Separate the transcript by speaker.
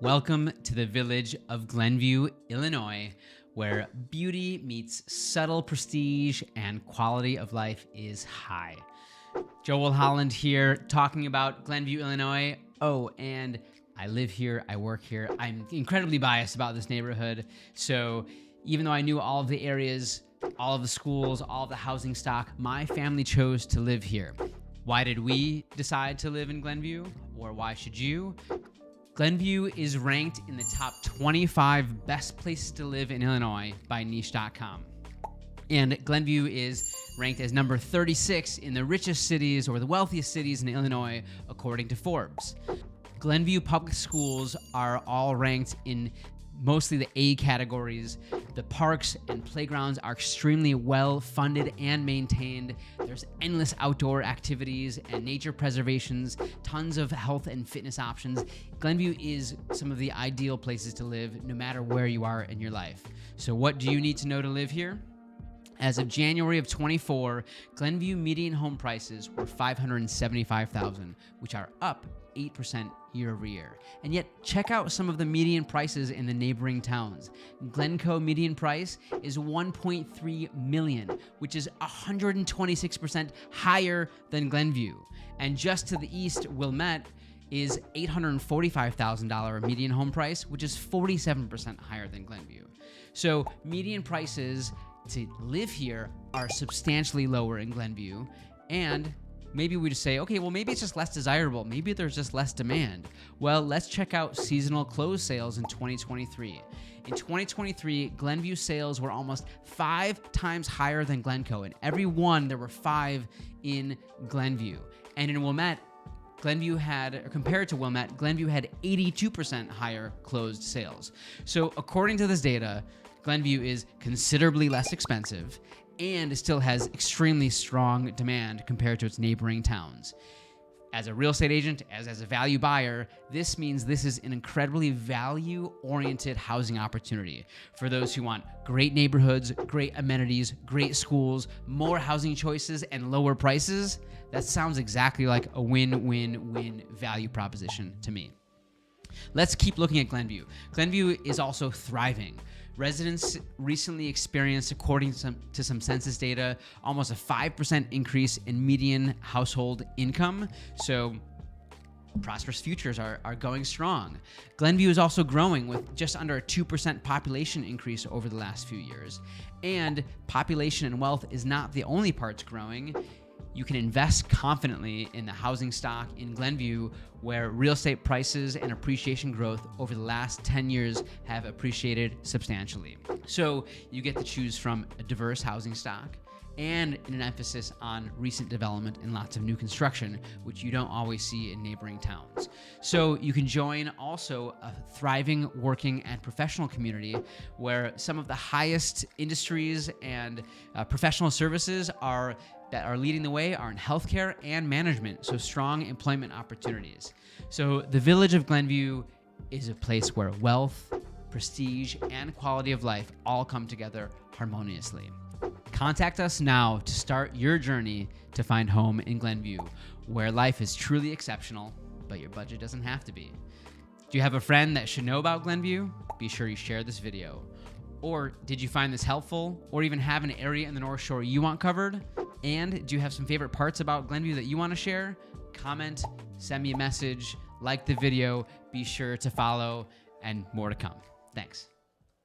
Speaker 1: Welcome to the village of Glenview, Illinois, where beauty meets subtle prestige and quality of life is high. Joel Holland here, talking about Glenview, Illinois. Oh, and I live here, I work here. I'm incredibly biased about this neighborhood. So even though I knew all of the areas, all of the schools, all of the housing stock, my family chose to live here. Why did we decide to live in Glenview? Or why should you? Glenview is ranked in the top 25 best places to live in Illinois by niche.com. And Glenview is ranked as number 36 in the richest cities or the wealthiest cities in Illinois, according to Forbes. Glenview public schools are all ranked in mostly the A categories. The parks and playgrounds are extremely well funded and maintained. There's endless outdoor activities and nature preservations, tons of health and fitness options. Glenview is some of the ideal places to live no matter where you are in your life. So what do you need to know to live here? As of January of 24, Glenview median home prices were $575,000, which are up 8% year over year. And yet, check out some of the median prices in the neighboring towns. Glencoe median price is $1.3 million, which is 126% higher than Glenview. And just to the east, Wilmette is $845,000 median home price, which is 47% higher than Glenview. So median prices to live here are substantially lower in Glenview, and maybe we just say, okay, well, maybe it's just less desirable. Maybe there's just less demand. Well, let's check out seasonal close sales in 2023. In 2023, Glenview sales were almost 5 times higher than Glencoe. In every one, there were 5 in Glenview. And in Wilmette, compared to Wilmette, Glenview had 82% higher closed sales. So according to this data, Glenview is considerably less expensive and still has extremely strong demand compared to its neighboring towns. As a real estate agent, as a value buyer, this means this is an incredibly value-oriented housing opportunity for those who want great neighborhoods, great amenities, great schools, more housing choices, and lower prices. That sounds exactly like a win-win-win value proposition to me. Let's keep looking at Glenview. Glenview is also thriving. Residents recently experienced, according to some census data, almost a 5% increase in median household income. So prosperous futures are going strong. Glenview is also growing with just under a 2% population increase over the last few years. And population and wealth is not the only parts growing. You can invest confidently in the housing stock in Glenview, where real estate prices and appreciation growth over the last 10 years have appreciated substantially. So you get to choose from a diverse housing stock and an emphasis on recent development and lots of new construction, which you don't always see in neighboring towns. So you can join also a thriving working and professional community where some of the highest industries and professional services that are leading the way are in healthcare and management, so strong employment opportunities. So the village of Glenview is a place where wealth, prestige, and quality of life all come together harmoniously. Contact us now to start your journey to find home in Glenview, where life is truly exceptional, but your budget doesn't have to be. Do you have a friend that should know about Glenview? Be sure you share this video. Or did you find this helpful, or even have an area in the North Shore you want covered? And do you have some favorite parts about Glenview that you want to share? Comment, send me a message, like the video, be sure to follow, and more to come. Thanks.